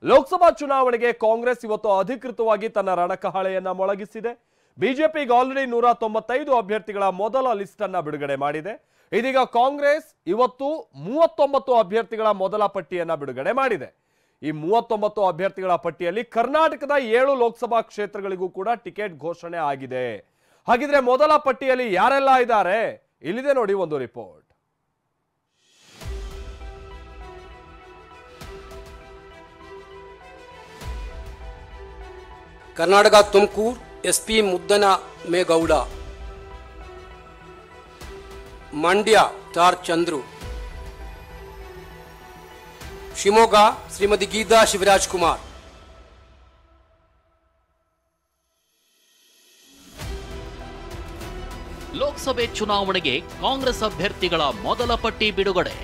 ಲೋಕಸಭಾ ಚುನಾವಣೆಗೆ ಕಾಂಗ್ರೆಸ್ ಇವತ್ತು ಅಧಿಕೃತವಾಗಿ ತನ್ನ ರಣಕಹಳೆಯನ್ನ ಮೊಳಗಿಸಿದೆ. ಬಿಜೆಪಿಗೆ ಆಲ್ರೆಡಿ 195 ಅಭ್ಯರ್ಥಿಗಳ ಮೊದಲ ಲಿಸ್ಟ್ ಅನ್ನ ಬಿಡುಗಡೆ ಮಾಡಿದೆ. ಇದೀಗ ಕಾಂಗ್ರೆಸ್ ಇವತ್ತು 39 ಅಭ್ಯರ್ಥಿಗಳ ಮೊದಲ ಪಟ್ಟಿಯನ್ನ ಬಿಡುಗಡೆ ಮಾಡಿದೆ. ಈ 39 ಅಭ್ಯರ್ಥಿಗಳ ಪಟ್ಟಿಯಲ್ಲಿ ಕರ್ನಾಟಕದ 7 ಲೋಕಸಭಾ ಕ್ಷೇತ್ರಗಳಿಗೂ ಕೂಡ ಟಿಕೆಟ್ ಘೋಷಣೆ ಆಗಿದೆ. ಹಾಗಿದ್ರೆ ಮೊದಲ ಪಟ್ಟಿಯಲ್ಲಿ ಯಾರೆಲ್ಲ ಇದ್ದಾರೆ ಇಲ್ಲಿದೆ ನೋಡಿ ಒಂದು report. Karnataka Tumkur SP Muddanamegowda, Mandya star Chandru, Shivamogga Shrimati Geetha Shivaraj Kumar, Lok Sabha ಚುನಾವಣೆಗೆ ಕಾಂಗ್ರೆಸ್ ಅಭ್ಯರ್ಥಿಗಳ ಮೊದಲ ಪಟ್ಟಿ ಬಿಡುಗಡೆ.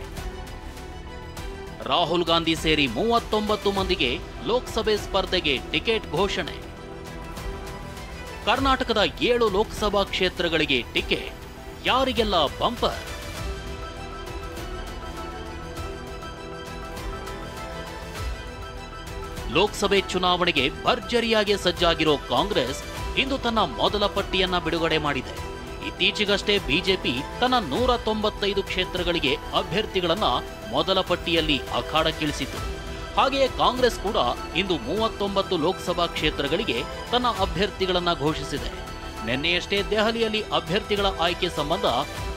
ರಾಹುಲ್ ಗಾಂಧಿ ಸೇರಿ 39 ಮಂದಿಗೆ ಲೋಕಸಭೆ ಸ್ಪರ್ಧೆಗೆ ಟಿಕೆಟ್ ಘೋಷಣೆ. ಕರ್ನಾಟಕದ 7 ಲೋಕಸಭಾ ಕ್ಷೇತ್ರಗಳಿಗೆ ಟಿಕೆಟ್, ಯಾರಿಗೆಲ್ಲ ಬಂಪರ್? ಲೋಕಸಭೆ ಚುನಾವಣೆಗೆ ಭರ್ಜರಿಯಾಗಿ ಸಜ್ಜಾಗಿರೋ ಕಾಂಗ್ರೆಸ್ ಇಂದು ತನ್ನ ಮೊದಲ ಪಟ್ಟಿಯನ್ನ ಬಿಡುಗಡೆ ಮಾಡಿದೆ. ಇತ್ತೀಚೆಗಷ್ಟೇ ಬಿಜೆಪಿ ತನ್ನ 195 ಕ್ಷೇತ್ರಗಳಿಗೆ ಅಭ್ಯರ್ಥಿಗಳನ್ನ ಮೊದಲ ಪಟ್ಟಿಯಲ್ಲಿ ಅಖಾಡಕ್ಕಿಳಿಸಿತು. ಹಾಗೆಯೇ ಕಾಂಗ್ರೆಸ್ ಕೂಡ ಇಂದು 39 ಲೋಕಸಭಾ ಕ್ಷೇತ್ರಗಳಿಗೆ ತನ್ನ ಅಭ್ಯರ್ಥಿಗಳನ್ನ ಘೋಷಿಸಿದೆ. ನಿನ್ನೆಯಷ್ಟೇ ದೆಹಲಿಯಲ್ಲಿ ಅಭ್ಯರ್ಥಿಗಳ ಆಯ್ಕೆ ಸಂಬಂಧ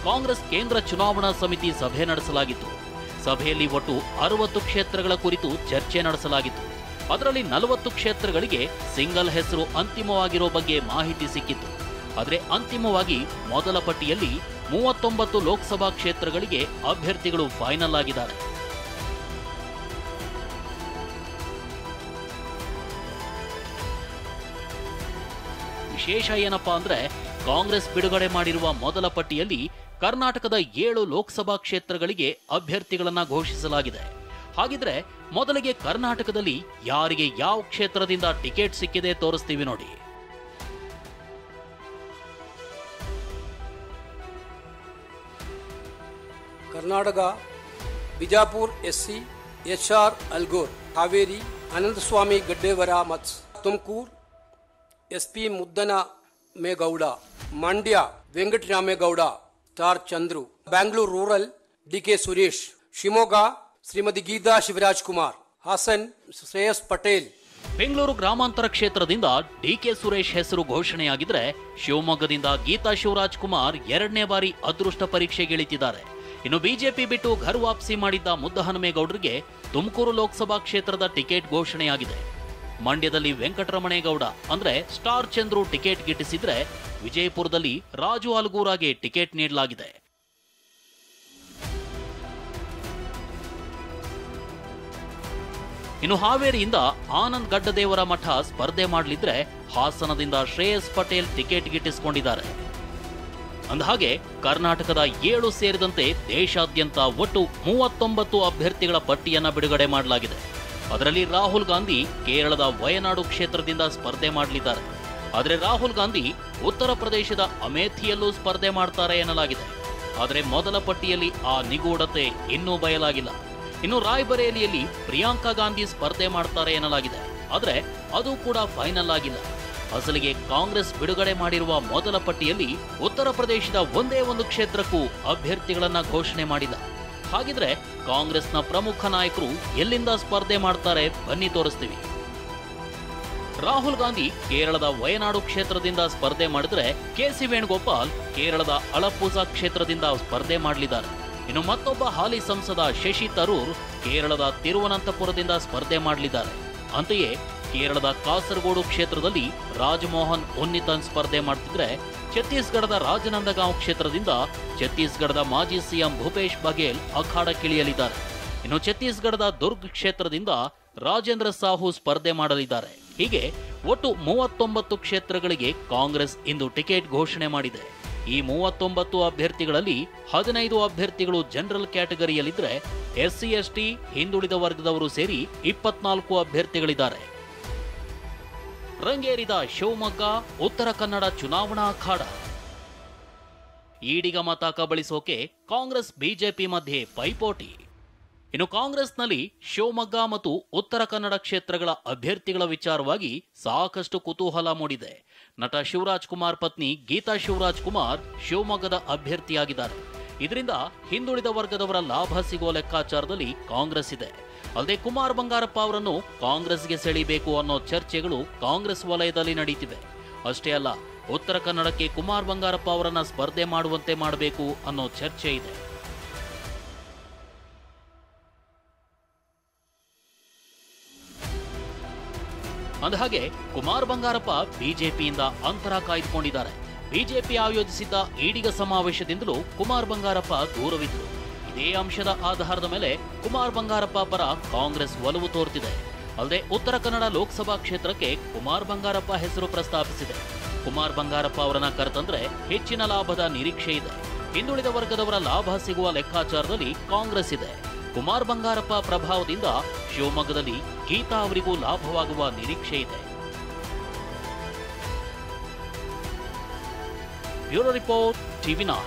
ಕಾಂಗ್ರೆಸ್ ಕೇಂದ್ರ ಚುನಾವಣಾ ಸಮಿತಿ ಸಭೆ ನಡೆಸಲಾಗಿತ್ತು. ಸಭೆಯಲ್ಲಿ ಒಟ್ಟು 60 ಕ್ಷೇತ್ರಗಳ ಕುರಿತು ಚರ್ಚೆ ನಡೆಸಲಾಗಿತ್ತು. ಅದರಲ್ಲಿ 40 ಕ್ಷೇತ್ರಗಳಿಗೆ ಸಿಂಗಲ್ ಹೆಸರು ಅಂತಿಮವಾಗಿರೋ ಬಗ್ಗೆ ಮಾಹಿತಿ ಸಿಕ್ಕಿತ್ತು. ಆದರೆ ಅಂತಿಮವಾಗಿ ಮೊದಲ ಪಟ್ಟಿಯಲ್ಲಿ 39 ಲೋಕಸಭಾ ಕ್ಷೇತ್ರಗಳಿಗೆ ಅಭ್ಯರ್ಥಿಗಳು ಫೈನಲ್ ಆಗಿದ್ದಾರೆ. ವಿಶೇಷ ಏನಪ್ಪಾ ಅಂದ್ರೆ, ಕಾಂಗ್ರೆಸ್ ಬಿಡುಗಡೆ ಮಾಡಿರುವ ಮೊದಲ ಪಟ್ಟಿಯಲ್ಲಿ ಕರ್ನಾಟಕದ 7 ಲೋಕಸಭಾ ಕ್ಷೇತ್ರಗಳಿಗೆ ಅಭ್ಯರ್ಥಿಗಳನ್ನ ಘೋಷಿಸಲಾಗಿದೆ. ಹಾಗಿದ್ರೆ ಮೊದಲಿಗೆ ಕರ್ನಾಟಕದಲ್ಲಿ ಯಾರಿಗೆ ಯಾವ ಕ್ಷೇತ್ರದಿಂದ ಟಿಕೆಟ್ ಸಿಕ್ಕಿದೆ ತೋರಿಸ್ತೀವಿ ನೋಡಿ. Karnataka Bijapur SC HR Alagur, Haveri Anant Swamy Gaddevarmath, Tumkur SP Muddanamegowda, Mandya Venkataramegowda star Chandru, Bengaluru rural DK Suresh, Shivamogga Shrimati Geetha Shivaraj Kumar, Hassan Shreyas Patel. Bengaluru ಗ್ರಾಮಾಂತರ ಕ್ಷೇತ್ರದಿಂದ ಡಿಕೆ ಸುರೇಶ್ ಹೆಸರು ಘೋಷಣೆಯಾಗಿದ್ರೆ, ಶಿವಮೊಗ್ಗದಿಂದ ಗೀತಾ ಶಿವರಾಜ್ ಕುಮಾರ್ 2ನೇ ಬಾರಿ ಅದೃಷ್ಟ ಪರೀಕ್ಷೆಗಿಳಿತಿದ್ದಾರೆ. ಇನ್ನು ಬಿಜೆಪಿ ಬಿಟ್ಟು ಘರ್ ವಾಪಸಿ ಮಾಡಿದ್ದ ಮುದ್ದಹನುಮೇಗೌಡರಿಗೆ ತುಮಕೂರು ಲೋಕಸಭಾ ಕ್ಷೇತ್ರದ ಟಿಕೆಟ್ ಘೋಷಣೆಯಾಗಿದೆ. ಮಂಡ್ಯದಲ್ಲಿ ವೆಂಕಟರಮಣೇಗೌಡ ಅಂದ್ರೆ ಸ್ಟಾರ್ ಚಂದ್ರು ಟಿಕೆಟ್ ಗಿಟ್ಟಿಸಿದ್ರೆ, ವಿಜಯಪುರದಲ್ಲಿ ರಾಜು ಅಲ್ಗೂರಾಗೆ ಟಿಕೆಟ್ ನೀಡಲಾಗಿದೆ. ಇನ್ನು ಹಾವೇರಿಯಿಂದ ಆನಂದ್ ಗಡ್ಡದೇವರ ಮಠ ಸ್ಪರ್ಧೆ ಮಾಡಲಿದ್ರೆ, ಹಾಸನದಿಂದ ಶ್ರೇಯಸ್ ಪಟೇಲ್ ಟಿಕೆಟ್ ಗಿಟ್ಟಿಸಿಕೊಂಡಿದ್ದಾರೆ. ಅಂದಹಾಗೆ ಕರ್ನಾಟಕದ 7 ಸೇರಿದಂತೆ ದೇಶಾದ್ಯಂತ ಒಟ್ಟು 39 ಅಭ್ಯರ್ಥಿಗಳ ಪಟ್ಟಿಯನ್ನ ಬಿಡುಗಡೆ ಮಾಡಲಾಗಿದೆ. ಅದರಲ್ಲಿ ರಾಹುಲ್ ಗಾಂಧಿ ಕೇರಳದ ವಯನಾಡು ಕ್ಷೇತ್ರದಿಂದ ಸ್ಪರ್ಧೆ ಮಾಡಲಿದ್ದಾರೆ. ಆದರೆ ರಾಹುಲ್ ಗಾಂಧಿ ಉತ್ತರ ಪ್ರದೇಶದ ಅಮೇಥಿಯಲ್ಲೂ ಸ್ಪರ್ಧೆ ಮಾಡ್ತಾರೆ ಎನ್ನಲಾಗಿದೆ. ಆದರೆ ಮೊದಲ ಪಟ್ಟಿಯಲ್ಲಿ ಆ ನಿಗೂಢತೆ ಇನ್ನೂ ಬಯಲಾಗಿಲ್ಲ. ಇನ್ನು ರಾಯ್ಬರೇಲಿಯಲ್ಲಿ ಪ್ರಿಯಾಂಕಾ ಗಾಂಧಿ ಸ್ಪರ್ಧೆ ಮಾಡ್ತಾರೆ ಎನ್ನಲಾಗಿದೆ. ಆದರೆ ಅದು ಕೂಡ ಫೈನಲ್ ಆಗಿಲ್ಲ. ಅಸಲಿಗೆ ಕಾಂಗ್ರೆಸ್ ಬಿಡುಗಡೆ ಮಾಡಿರುವ ಮೊದಲ ಪಟ್ಟಿಯಲ್ಲಿ ಉತ್ತರ ಪ್ರದೇಶದ ಒಂದೇ ಒಂದು ಕ್ಷೇತ್ರಕ್ಕೂ ಅಭ್ಯರ್ಥಿಗಳನ್ನ ಘೋಷಣೆ ಮಾಡಿಲ್ಲ. ಹಾಗಿದ್ರೆ ಕಾಂಗ್ರೆಸ್ನ ಪ್ರಮುಖ ನಾಯಕರು ಎಲ್ಲಿಂದ ಸ್ಪರ್ಧೆ ಮಾಡ್ತಾರೆ ಬನ್ನಿ ತೋರಿಸ್ತೀವಿ. ರಾಹುಲ್ ಗಾಂಧಿ ಕೇರಳದ ವಯನಾಡು ಕ್ಷೇತ್ರದಿಂದ ಸ್ಪರ್ಧೆ ಮಾಡಿದ್ರೆ, ಕೆಸಿ ವೇಣುಗೋಪಾಲ್ ಕೇರಳದ ಅಳಪ್ಪುಜಾ ಕ್ಷೇತ್ರದಿಂದ ಸ್ಪರ್ಧೆ ಮಾಡಲಿದ್ದಾರೆ. ಇನ್ನು ಮತ್ತೊಬ್ಬ ಹಾಲಿ ಸಂಸದ ಶಶಿ ತರೂರ್ ಕೇರಳದ ತಿರುವನಂತಪುರದಿಂದ ಸ್ಪರ್ಧೆ ಮಾಡಲಿದ್ದಾರೆ. ಅಂತೆಯೇ ಕೇರಳದ ಕಾಸರಗೋಡು ಕ್ಷೇತ್ರದಲ್ಲಿ ರಾಜಮೋಹನ್ ಉನ್ನಿತನ್ ಸ್ಪರ್ಧೆ ಮಾಡ್ತಿದ್ರೆ, ಛತ್ತೀಸ್ಗಢದ ರಾಜನಂದಗಾಂವ್ ಕ್ಷೇತ್ರದಿಂದ ಛತ್ತೀಸ್ಗಢದ ಮಾಜಿ ಸಿಎಂ ಭೂಪೇಶ್ ಬಘೇಲ್ ಅಖಾಡಕ್ಕಿಳಿಯಲಿದ್ದಾರೆ. ಇನ್ನು ಛತ್ತೀಸ್ಗಢದ ದುರ್ಗ್ ಕ್ಷೇತ್ರದಿಂದ ರಾಜೇಂದ್ರ ಸಾಹು ಸ್ಪರ್ಧೆ ಮಾಡಲಿದ್ದಾರೆ. ಹೀಗೆ ಒಟ್ಟು 39 ಕ್ಷೇತ್ರಗಳಿಗೆ ಕಾಂಗ್ರೆಸ್ ಇಂದು ಟಿಕೆಟ್ ಘೋಷಣೆ ಮಾಡಿದೆ. ಈ 39 ಅಭ್ಯರ್ಥಿಗಳಲ್ಲಿ 15 ಅಭ್ಯರ್ಥಿಗಳು ಜನರಲ್ ಕ್ಯಾಟಗರಿಯಲ್ಲಿದ್ದರೆ, ಎಸ್ಸಿ ಎಸ್ಟಿ ಹಿಂದುಳಿದ ವರ್ಗದವರು ಸೇರಿ 24 ಅಭ್ಯರ್ಥಿಗಳಿದ್ದಾರೆ. ರಂಗೇರಿದ ಶಿವಮೊಗ್ಗ ಉತ್ತರ ಕನ್ನಡ ಚುನಾವಣಾ ಅಖಾಡ. ಈಡಿಗ ಮತ ಕಬಳಿಸೋಕೆ ಕಾಂಗ್ರೆಸ್ ಬಿಜೆಪಿ ಮಧ್ಯೆ ಪೈಪೋಟಿ. ಇನ್ನು ಕಾಂಗ್ರೆಸ್ನಲ್ಲಿ ಶಿವಮೊಗ್ಗ ಮತ್ತು ಉತ್ತರ ಕನ್ನಡ ಕ್ಷೇತ್ರಗಳ ಅಭ್ಯರ್ಥಿಗಳ ವಿಚಾರವಾಗಿ ಸಾಕಷ್ಟು ಕುತೂಹಲ ಮೂಡಿದೆ. ನಟ ಶಿವರಾಜ್ ಕುಮಾರ್ ಪತ್ನಿ ಗೀತಾ ಶಿವರಾಜ್ ಕುಮಾರ್ ಶಿವಮೊಗ್ಗದ ಅಭ್ಯರ್ಥಿಯಾಗಿದ್ದಾರೆ. ಇದರಿಂದ ಹಿಂದುಳಿದ ವರ್ಗದವರ ಲಾಭ ಸಿಗುವ ಲೆಕ್ಕಾಚಾರದಲ್ಲಿ ಕಾಂಗ್ರೆಸ್ ಇದೆ. ಅಲ್ಲದೆ ಕುಮಾರ್ ಬಂಗಾರಪ್ಪ ಅವರನ್ನು ಕಾಂಗ್ರೆಸ್ಗೆ ಸೆಳೆಯಬೇಕು ಅನ್ನೋ ಚರ್ಚೆಗಳು ಕಾಂಗ್ರೆಸ್ ವಲಯದಲ್ಲಿ ನಡೀತಿವೆ. ಅಷ್ಟೇ ಅಲ್ಲ, ಉತ್ತರ ಕನ್ನಡಕ್ಕೆ ಕುಮಾರ್ ಬಂಗಾರಪ್ಪ ಅವರನ್ನ ಸ್ಪರ್ಧೆ ಮಾಡುವಂತೆ ಮಾಡಬೇಕು ಅನ್ನೋ ಚರ್ಚೆ ಇದೆ. ಅಂದಹಾಗೆ ಕುಮಾರ್ ಬಂಗಾರಪ್ಪ ಬಿಜೆಪಿಯಿಂದ ಅಂತರ ಕಾಯ್ದುಕೊಂಡಿದ್ದಾರೆ. ಬಿಜೆಪಿ ಆಯೋಜಿಸಿದ್ದ ಈಡಿಗ ಸಮಾವೇಶದಿಂದಲೂ ಕುಮಾರ್ ಬಂಗಾರಪ್ಪ ದೂರವಿದ್ದರು. ಇದೇ ಅಂಶದ ಆಧಾರದ ಮೇಲೆ ಕುಮಾರ್ ಬಂಗಾರಪ್ಪ ಪರ ಕಾಂಗ್ರೆಸ್ ಒಲವು ತೋರ್ತಿದೆ. ಅಲ್ಲದೆ ಉತ್ತರ ಕನ್ನಡ ಲೋಕಸಭಾ ಕ್ಷೇತ್ರಕ್ಕೆ ಕುಮಾರ್ ಬಂಗಾರಪ್ಪ ಹೆಸರು ಪ್ರಸ್ತಾಪಿಸಿದೆ. ಕುಮಾರ್ ಬಂಗಾರಪ್ಪ ಅವರನ್ನ ಕರೆತಂದ್ರೆ ಹೆಚ್ಚಿನ ಲಾಭದ ನಿರೀಕ್ಷೆ ಇದೆ. ಹಿಂದುಳಿದ ವರ್ಗದವರ ಲಾಭ ಸಿಗುವ ಲೆಕ್ಕಾಚಾರದಲ್ಲಿ ಕಾಂಗ್ರೆಸ್ ಇದೆ. ಕುಮಾರ್ ಬಂಗಾರಪ್ಪ ಪ್ರಭಾವದಿಂದ ಶಿವಮೊಗ್ಗದಲ್ಲಿ ಗೀತಾ ಅವರಿಗೂ ಲಾಭವಾಗುವ ನಿರೀಕ್ಷೆ ಇದೆ. Bureau report, ಟಿವಿ9.